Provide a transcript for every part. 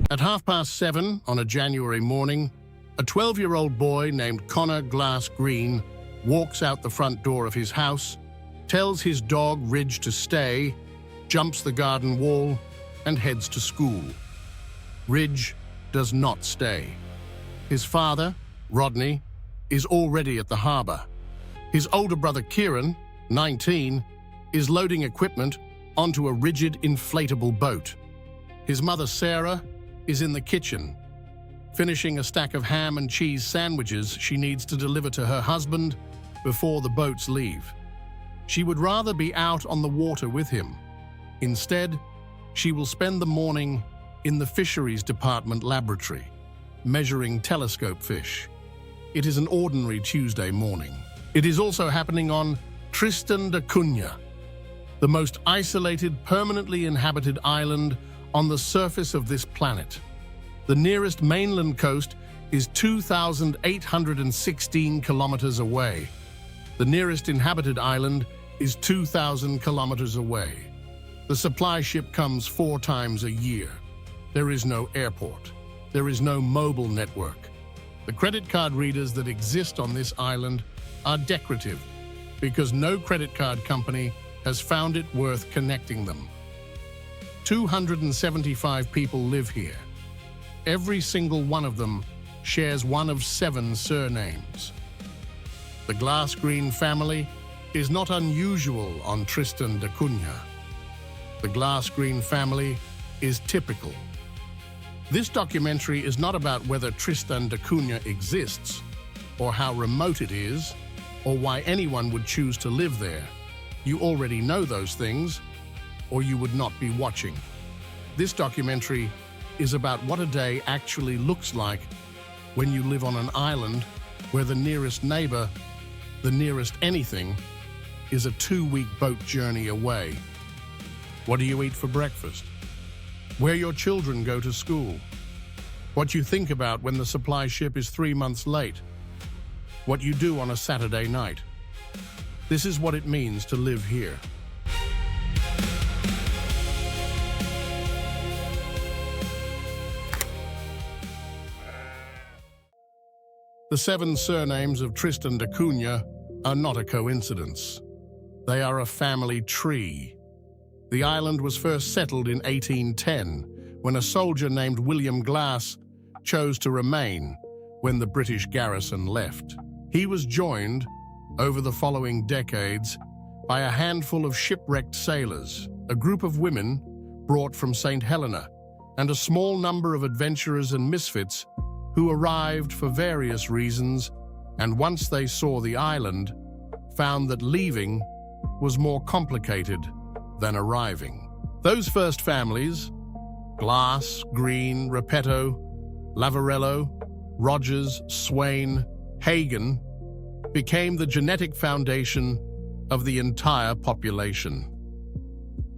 At 7:30 on a January morning, a 12-year-old boy named Connor Glass Green walks out the front door of his house, tells his dog Ridge to stay, jumps the garden wall, and heads to school. Ridge does not stay. His father, Rodney, is already at the harbor. His older brother Kieran, 19, is loading equipment onto a rigid inflatable boat. His mother Sarah is in the kitchen, finishing a stack of ham and cheese sandwiches she needs to deliver to her husband before the boats leave. She would rather be out on the water with him. Instead, she will spend the morning in the fisheries department laboratory, measuring telescope fish. It is an ordinary Tuesday morning. It is also happening on Tristan da Cunha, the most isolated, permanently inhabited island on the surface of this planet. The nearest mainland coast is 2,816 kilometers away. The nearest inhabited island is 2,000 kilometers away. The supply ship comes 4 times a year. There is no airport. There is no mobile network. The credit card readers that exist on this island are decorative because no credit card company has found it worth connecting them. 275 people live here. Every single one of them shares one of 7 surnames. The Glass Green family is not unusual on Tristan da Cunha. The Glass Green family is typical. This documentary is not about whether Tristan da Cunha exists, or how remote it is, or why anyone would choose to live there. You already know those things, or you would not be watching. This documentary is about what a day actually looks like when you live on an island where the nearest neighbor, the nearest anything, is a 2-week boat journey away. What do you eat for breakfast? Where your children go to school? What you think about when the supply ship is 3 months late? What you do on a Saturday night? This is what it means to live here. The 7 surnames of Tristan da Cunha are not a coincidence. They are a family tree. The island was first settled in 1810, when a soldier named William Glass chose to remain when the British garrison left. He was joined, over the following decades, by a handful of shipwrecked sailors, a group of women brought from St. Helena, and a small number of adventurers and misfits who arrived for various reasons, and once they saw the island, found that leaving was more complicated than arriving. Those first families, Glass, Green, Repetto, Lavarello, Rogers, Swain, Hagen, became the genetic foundation of the entire population.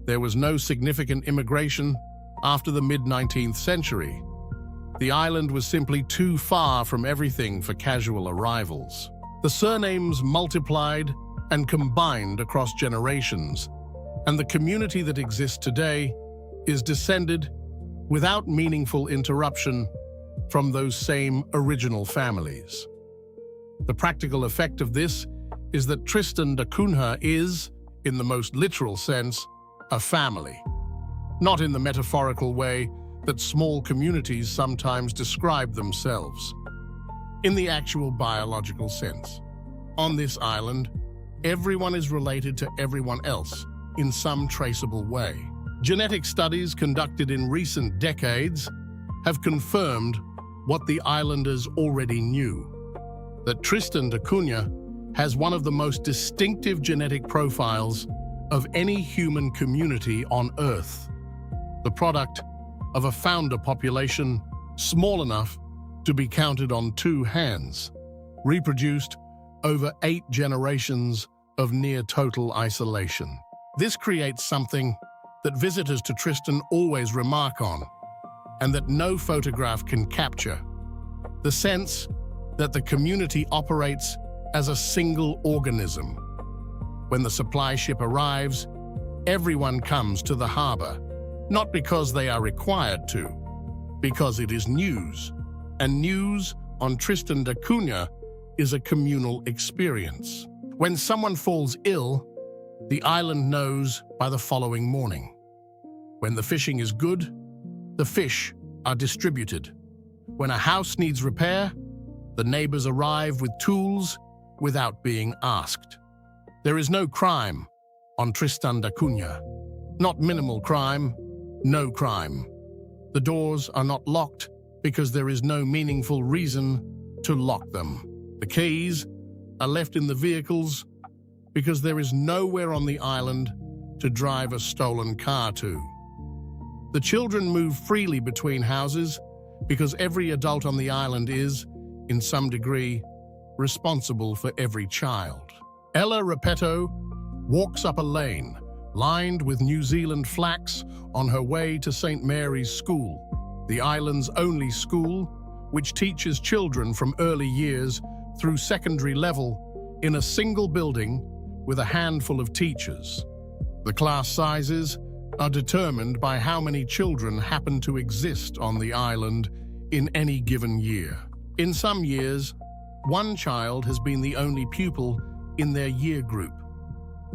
There was no significant immigration after the mid-19th century. The island was simply too far from everything for casual arrivals. The surnames multiplied and combined across generations, and the community that exists today is descended, without meaningful interruption, from those same original families. The practical effect of this is that Tristan da Cunha is, in the most literal sense, a family, not in the metaphorical way that small communities sometimes describe themselves. In the actual biological sense, on this island, everyone is related to everyone else in some traceable way. Genetic studies conducted in recent decades have confirmed what the islanders already knew, that Tristan da Cunha has one of the most distinctive genetic profiles of any human community on Earth, the product of a founder population small enough to be counted on 2 hands, reproduced over 8 generations of near-total isolation. This creates something that visitors to Tristan always remark on, and that no photograph can capture: the sense that the community operates as a single organism. When the supply ship arrives, everyone comes to the harbor, not because they are required to, because it is news, and news on Tristan da Cunha is a communal experience. When someone falls ill, the island knows by the following morning. When the fishing is good, the fish are distributed. When a house needs repair, the neighbors arrive with tools without being asked. There is no crime on Tristan da Cunha. Not minimal crime, no crime. The doors are not locked because there is no meaningful reason to lock them. The keys are left in the vehicles because there is nowhere on the island to drive a stolen car to. The children move freely between houses because every adult on the island is, in some degree, responsible for every child. Ella Repetto walks up a lane lined with New Zealand flax on her way to St. Mary's School, the island's only school which teaches children from early years through secondary level in a single building with a handful of teachers. The class sizes are determined by how many children happen to exist on the island in any given year. In some years, one child has been the only pupil in their year group.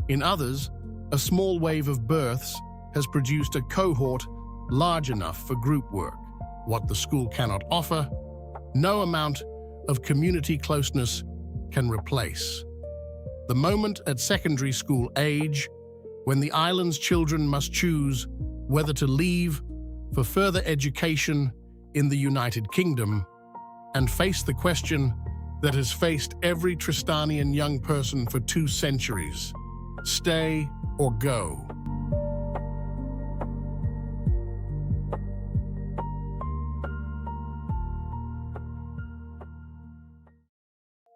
In others, a small wave of births has produced a cohort large enough for group work. What the school cannot offer, no amount of community closeness can replace. The moment at secondary school age, when the island's children must choose whether to leave for further education in the United Kingdom and face the question that has faced every Tristanian young person for 2 centuries: stay or go.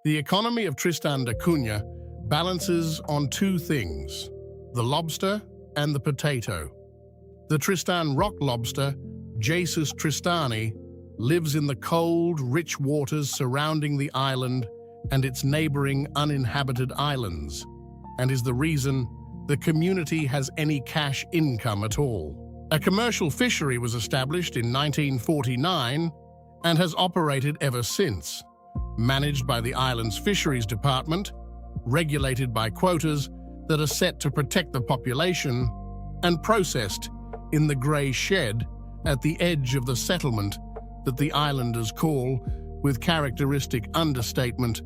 The economy of Tristan da Cunha balances on 2 things: the lobster and the potato. The Tristan rock lobster, Jesus tristani, lives in the cold, rich waters surrounding the island and its neighboring uninhabited islands, and is the reason the community has any cash income at all. A commercial fishery was established in 1949 and has operated ever since, managed by the island's fisheries department, regulated by quotas that are set to protect the population, and processed in the grey shed at the edge of the settlement that the islanders call, with characteristic understatement,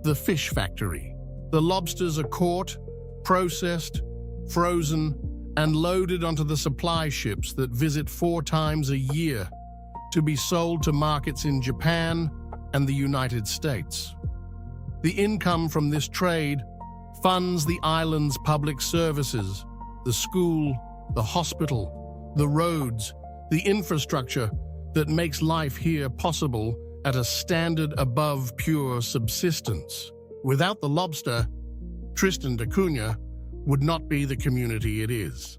the fish factory. The lobsters are caught, processed, frozen, and loaded onto the supply ships that visit 4 times a year to be sold to markets in Japan and the United States. The income from this trade funds the island's public services, the school, the hospital, the roads, the infrastructure that makes life here possible at a standard above pure subsistence. Without the lobster, Tristan da Cunha would not be the community it is.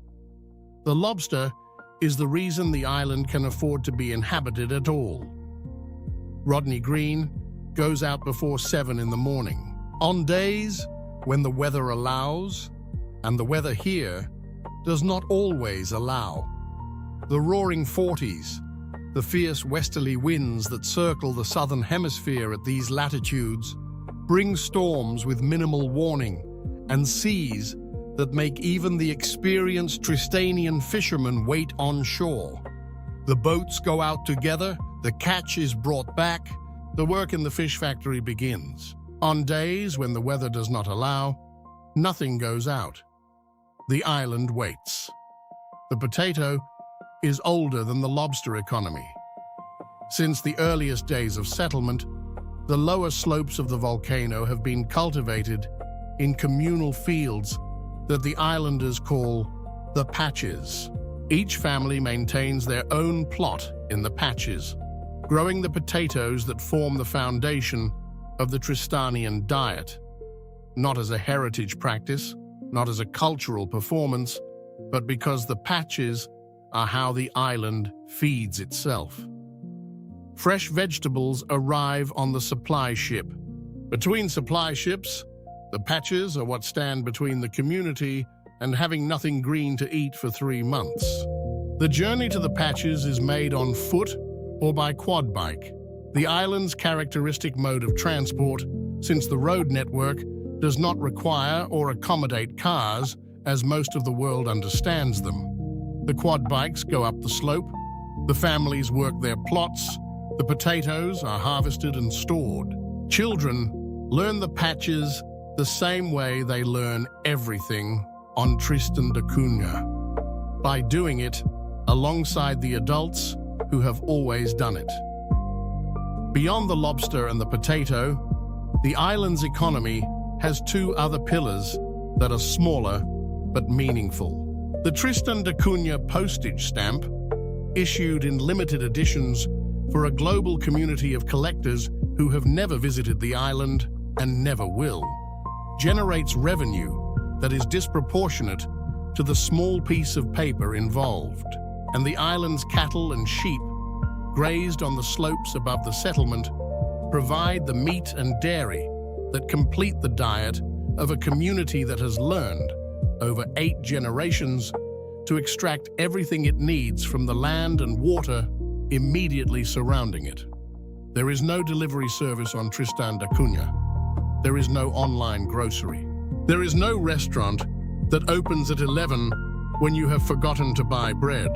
The lobster is the reason the island can afford to be inhabited at all. Rodney Green goes out before 7 in the morning. On days when the weather allows, and the weather here does not always allow. The roaring 40s, the fierce westerly winds that circle the southern hemisphere at these latitudes, bring storms with minimal warning and seas that make even the experienced Tristanian fishermen wait on shore. The boats go out together, the catch is brought back, the work in the fish factory begins. On days when the weather does not allow, nothing goes out. The island waits. The potato is older than the lobster economy. Since the earliest days of settlement, the lower slopes of the volcano have been cultivated in communal fields that the islanders call the patches. Each family maintains their own plot in the patches, growing the potatoes that form the foundation of the Tristanian diet, not as a heritage practice, not as a cultural performance, but because the patches are how the island feeds itself. Fresh vegetables arrive on the supply ship. Between supply ships, the patches are what stand between the community and having nothing green to eat for 3 months. The journey to the patches is made on foot or by quad bike. The island's characteristic mode of transport, since the road network does not require or accommodate cars as most of the world understands them. The quad bikes go up the slope, the families work their plots, the potatoes are harvested and stored. Children learn the patches the same way they learn everything on Tristan da Cunha, by doing it alongside the adults who have always done it. Beyond the lobster and the potato, the island's economy has two other pillars that are smaller but meaningful. The Tristan da Cunha postage stamp, issued in limited editions for a global community of collectors who have never visited the island and never will, generates revenue that is disproportionate to the small piece of paper involved. And the island's cattle and sheep, grazed on the slopes above the settlement, provide the meat and dairy that complete the diet of a community that has learned, over 8 generations, to extract everything it needs from the land and water immediately surrounding it. There is no delivery service on Tristan da Cunha. There is no online grocery. There is no restaurant that opens at 11 when you have forgotten to buy bread.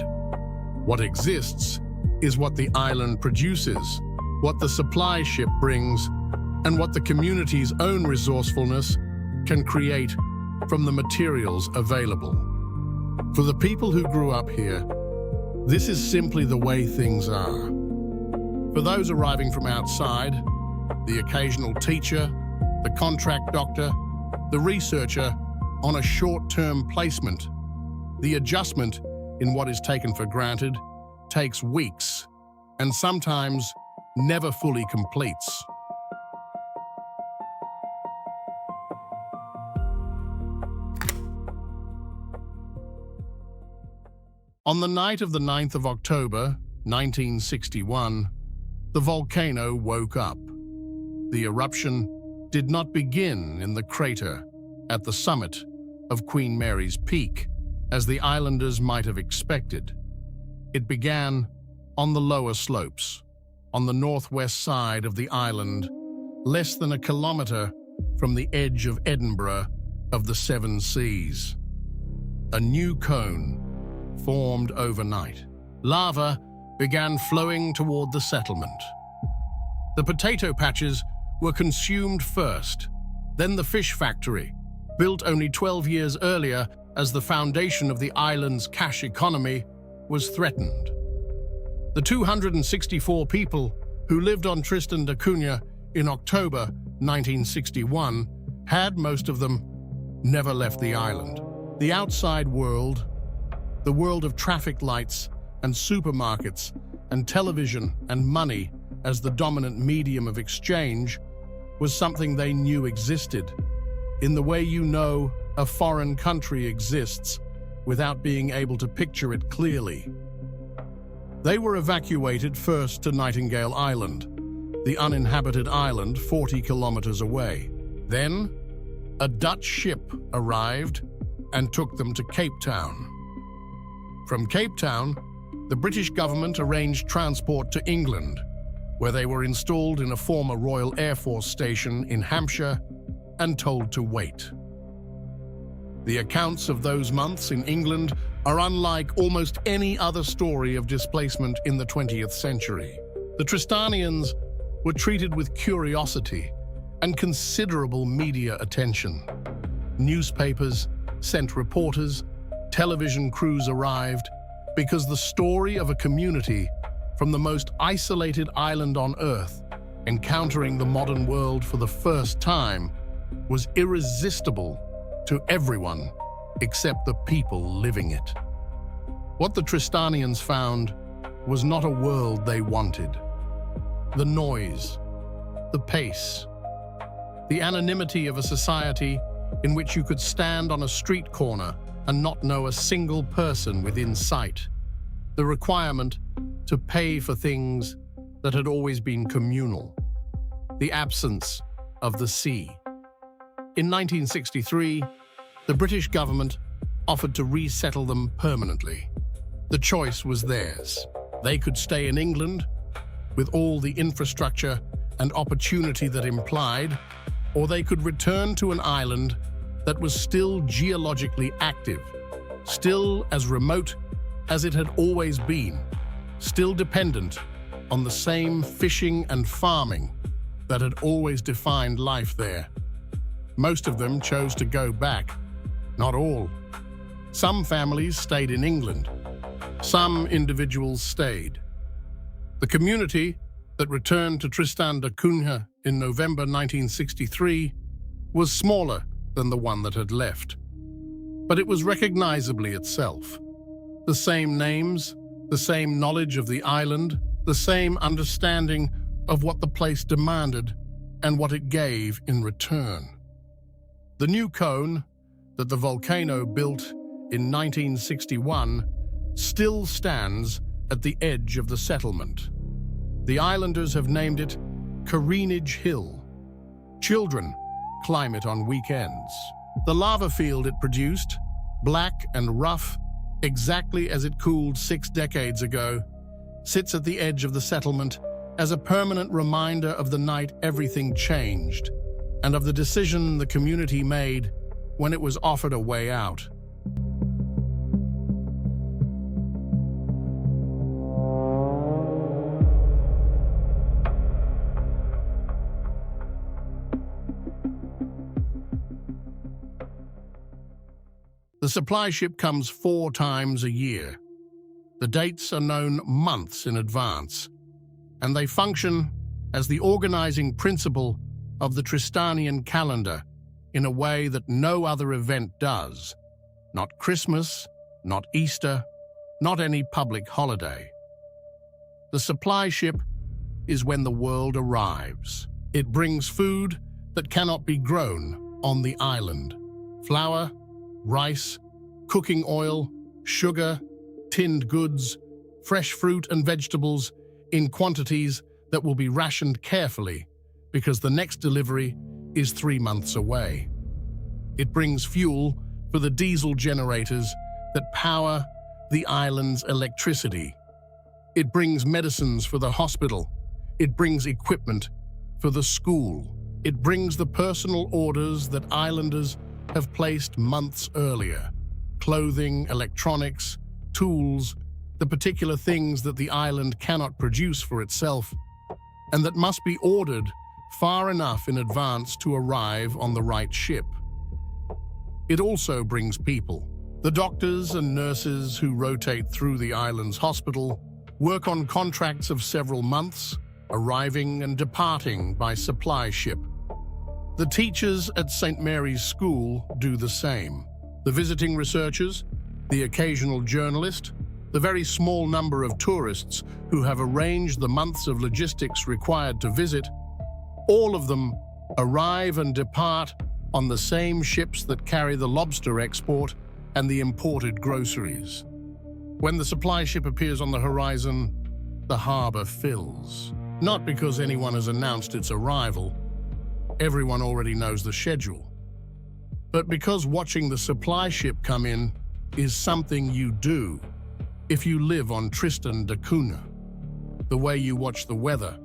What exists is what the island produces, what the supply ship brings, and what the community's own resourcefulness can create from the materials available. For the people who grew up here, this is simply the way things are. For those arriving from outside, the occasional teacher, the contract doctor, the researcher on a short-term placement, the adjustment in what is taken for granted takes weeks and sometimes never fully completes. On the night of the 9th of October, 1961, the volcano woke up. The eruption did not begin in the crater at the summit of Queen Mary's Peak, as the islanders might have expected. It began on the lower slopes, on the northwest side of the island, less than a kilometer from the edge of Edinburgh of the Seven Seas. A new cone formed overnight. Lava began flowing toward the settlement. The potato patches were consumed first, then the fish factory, built only 12 years earlier as the foundation of the island's cash economy, was threatened. The 264 people who lived on Tristan da Cunha in October 1961 had, most of them, never left the island. The outside world, the world of traffic lights and supermarkets and television and money as the dominant medium of exchange, was something they knew existed, in the way you know a foreign country exists without being able to picture it clearly. They were evacuated first to Nightingale Island, the uninhabited island 40 kilometers away. Then, a Dutch ship arrived and took them to Cape Town. From Cape Town, the British government arranged transport to England, where they were installed in a former Royal Air Force station in Hampshire and told to wait. The accounts of those months in England are unlike almost any other story of displacement in the 20th century. The Tristanians were treated with curiosity and considerable media attention. Newspapers sent reporters, television crews arrived, because the story of a community from the most isolated island on Earth encountering the modern world for the first time was irresistible to everyone except the people living it. What the Tristanians found was not a world they wanted. The noise, the pace, the anonymity of a society in which you could stand on a street corner and not know a single person within sight. The requirement to pay for things that had always been communal. The absence of the sea. In 1963, the British government offered to resettle them permanently. The choice was theirs. They could stay in England with all the infrastructure and opportunity that implied, or they could return to an island that was still geologically active, still as remote as it had always been, still dependent on the same fishing and farming that had always defined life there. Most of them chose to go back, not all. Some families stayed in England. Some individuals stayed. The community that returned to Tristan da Cunha in November 1963 was smaller than the one that had left. But it was recognizably itself. The same names, the same knowledge of the island, the same understanding of what the place demanded and what it gave in return. The new cone that the volcano built in 1961 still stands at the edge of the settlement. The islanders have named it Careenage Hill. Children climb it on weekends. The lava field it produced, black and rough, exactly as it cooled 6 decades ago, sits at the edge of the settlement as a permanent reminder of the night everything changed and of the decision the community made when it was offered a way out. The supply ship comes 4 times a year. The dates are known months in advance, and they function as the organizing principle of the Tristanian calendar in a way that no other event does. Not Christmas, not Easter, not any public holiday. The supply ship is when the world arrives. It brings food that cannot be grown on the island. Flour, rice, cooking oil, sugar, tinned goods, fresh fruit and vegetables in quantities that will be rationed carefully because the next delivery is 3 months away. It brings fuel for the diesel generators that power the island's electricity. It brings medicines for the hospital. It brings equipment for the school. It brings the personal orders that islanders have placed months earlier. Clothing, electronics, tools, the particular things that the island cannot produce for itself, and that must be ordered far enough in advance to arrive on the right ship. It also brings people. The doctors and nurses who rotate through the island's hospital work on contracts of several months, arriving and departing by supply ship. The teachers at St. Mary's School do the same. The visiting researchers, the occasional journalist, the very small number of tourists who have arranged the months of logistics required to visit, all of them arrive and depart on the same ships that carry the lobster export and the imported groceries. When the supply ship appears on the horizon, the harbor fills. Not because anyone has announced its arrival. Everyone already knows the schedule. But because watching the supply ship come in is something you do if you live on Tristan da Cunha, the way you watch the weather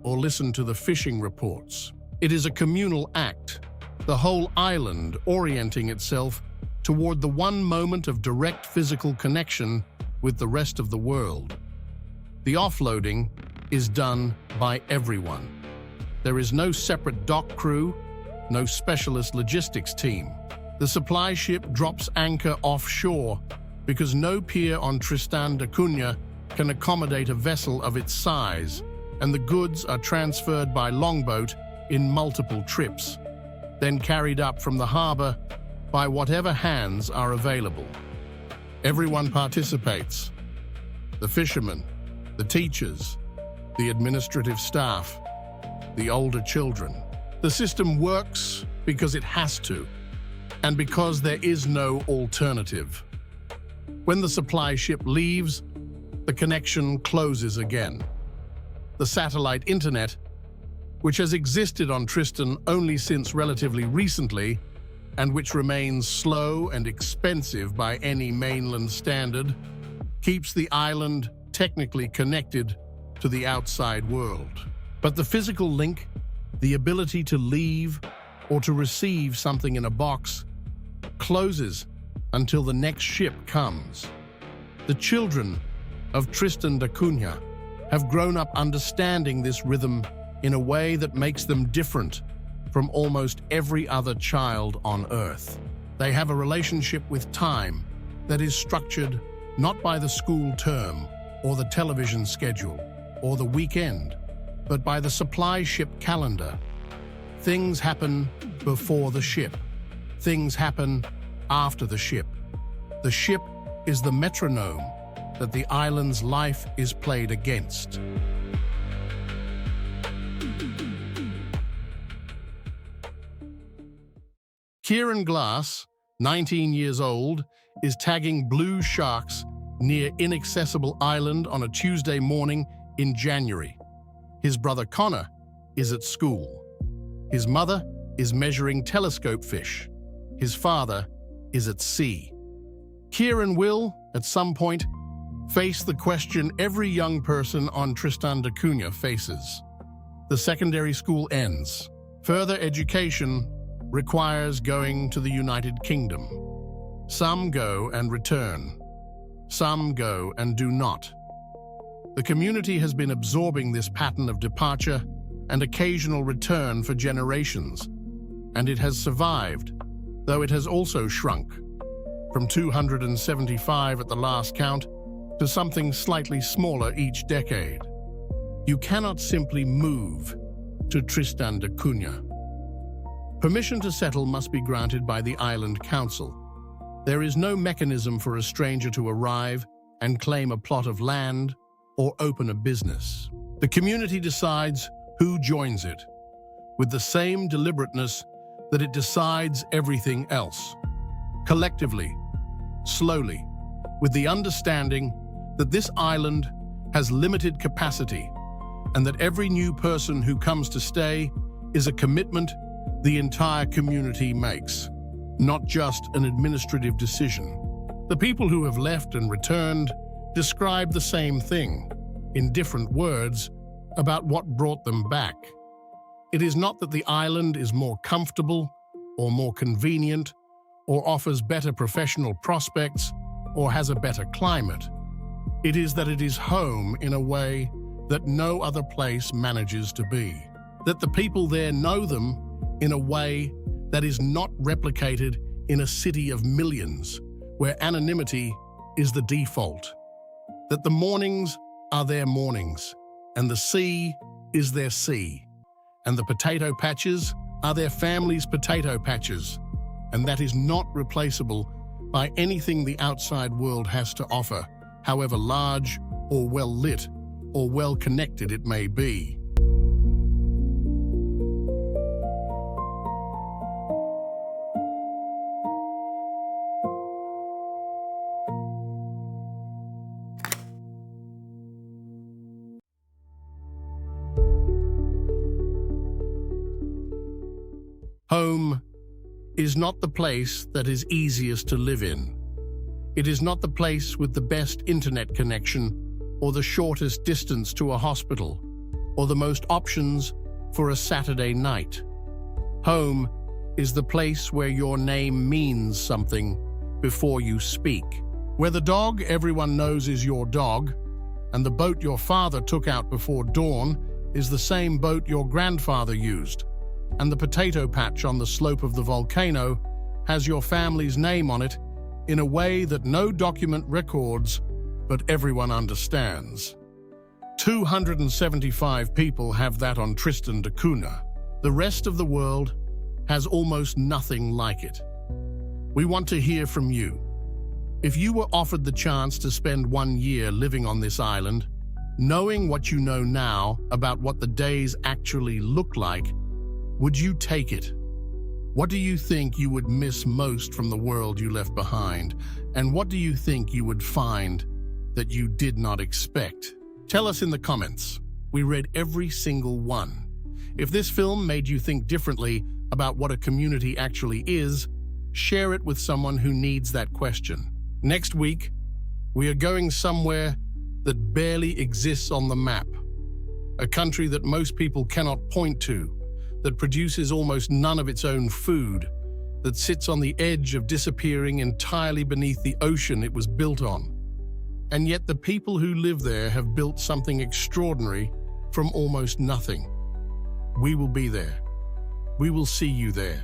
or listen to the fishing reports. It is a communal act, the whole island orienting itself toward the one moment of direct physical connection with the rest of the world. The offloading is done by everyone. There is no separate dock crew, no specialist logistics team. The supply ship drops anchor offshore because no pier on Tristan da Cunha can accommodate a vessel of its size, and the goods are transferred by longboat in multiple trips, then carried up from the harbor by whatever hands are available. Everyone participates. The fishermen, the teachers, the administrative staff, the older children. The system works because it has to, and because there is no alternative. When the supply ship leaves, the connection closes again. The satellite internet, which has existed on Tristan only since relatively recently, and which remains slow and expensive by any mainland standard, keeps the island technically connected to the outside world. But the physical link, the ability to leave or to receive something in a box, closes until the next ship comes. The children of Tristan da Cunha have grown up understanding this rhythm in a way that makes them different from almost every other child on Earth. They have a relationship with time that is structured not by the school term or the television schedule or the weekend, but by the supply ship calendar. Things happen before the ship. Things happen after the ship. The ship is the metronome that the island's life is played against. Kieran Glass, 19 years old, is tagging blue sharks near Inaccessible Island on a Tuesday morning in January. His brother Connor is at school. His mother is measuring telescope fish. His father is at sea. Kieran will, at some point, face the question every young person on Tristan da Cunha faces. The secondary school ends. Further education requires going to the United Kingdom. Some go and return. Some go and do not. The community has been absorbing this pattern of departure and occasional return for generations, and it has survived, though it has also shrunk, from 275 at the last count to something slightly smaller each decade. You cannot simply move to Tristan da Cunha. Permission to settle must be granted by the Island Council. There is no mechanism for a stranger to arrive and claim a plot of land or open a business. The community decides who joins it, with the same deliberateness that it decides everything else. Collectively, slowly, with the understanding that this island has limited capacity and that every new person who comes to stay is a commitment the entire community makes, not just an administrative decision. The people who have left and returned describe the same thing, in different words, about what brought them back. It is not that the island is more comfortable or more convenient or offers better professional prospects or has a better climate. It is that it is home in a way that no other place manages to be. That the people there know them in a way that is not replicated in a city of millions, where anonymity is the default. That the mornings are their mornings, and the sea is their sea, and the potato patches are their family's potato patches, and that is not replaceable by anything the outside world has to offer, however large or well-lit or well-connected it may be. Home is not the place that is easiest to live in. It is not the place with the best internet connection or the shortest distance to a hospital or the most options for a Saturday night. Home is the place where your name means something before you speak. Where the dog everyone knows is your dog, and the boat your father took out before dawn is the same boat your grandfather used, and the potato patch on the slope of the volcano has your family's name on it in a way that no document records, but everyone understands. 275 people have that on Tristan da Cunha. The rest of the world has almost nothing like it. We want to hear from you. If you were offered the chance to spend 1 year living on this island, knowing what you know now about what the days actually look like, would you take it? What do you think you would miss most from the world you left behind? And what do you think you would find that you did not expect? Tell us in the comments. We read every single one. If this film made you think differently about what a community actually is, share it with someone who needs that question. Next week, we are going somewhere that barely exists on the map. a country that most people cannot point to, that produces almost none of its own food, that sits on the edge of disappearing entirely beneath the ocean it was built on. And yet the people who live there have built something extraordinary from almost nothing. We will be there. We will see you there.